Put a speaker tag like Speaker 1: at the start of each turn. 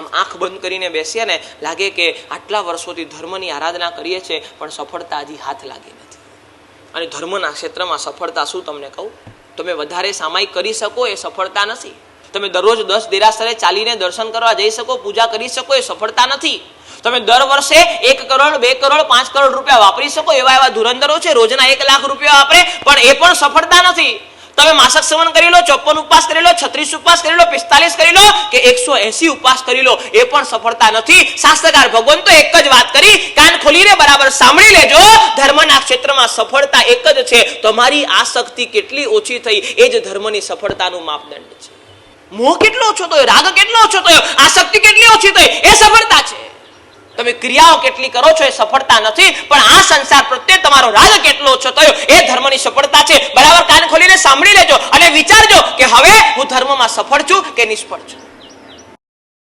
Speaker 1: આમ આંખ બંધ કરીને બેસીએ ને લાગે કે આટલા વર્ષોથી ધર્મની આરાધના કરીએ છીએ પણ સફળતા હજી હાથ લાગી નથી. અને ધર્મના ક્ષેત્રમાં સફળતા શું તમને કહું, તમે વધારે સામાયિક કરી શકો એ સફળતા નથી. તમે દરરોજ 10 દેરાસરે ચાલીને દર્શન કરવા જઈ શકો, પૂજા કરી શકો એ સફળતા નથી. તમે દર વર્ષે 1 કરોડ 2 કરોડ 5 કરોડ રૂપિયા વાપરી શકો એવા ધુરંધરો છે રોજના 1 લાખ રૂપિયા વાપરે, પણ એ પણ સફળતા નથી. તમે માસક શ્રવણ કરી લો, 54 ઉપવાસ કરી લો, 36 ઉપવાસ કરી લો, 45 કરી લો કે 180 ઉપવાસ કરી લો, એ પણ સફળતા નથી. શાસ્ત્રકાર ભગવાન તો એક જ વાત કરી, કાન ખોલીને બરાબર સાંભળી લેજો, ધર્મના ક્ષેત્રમાં સફળતા એક જ છે, તમારી આસક્તિ કેટલી ઓછી થઈ એ જ ધર્મની સફળતાનું માપદંડ છે. મોહ કેટલો ઓછો થયો, રાગ કેટલો ઓછો થયો, આસક્તિ કેટલી ઓછી થઈ એ સફળતા છે. તમે ક્રિયાઓ કેટલી કરો છો એ સફળતા નથી, પણ આ સંસાર પ્રત્યે તમારો રાગ કેટલો ઓછો થયો એ ધર્મની સફળતા છે. બરાબર કાન ખોલીને સાંભળી લેજો અને વિચારજો કે હવે હું ધર્મમાં સફળ છું કે નિષ્ફળ છું.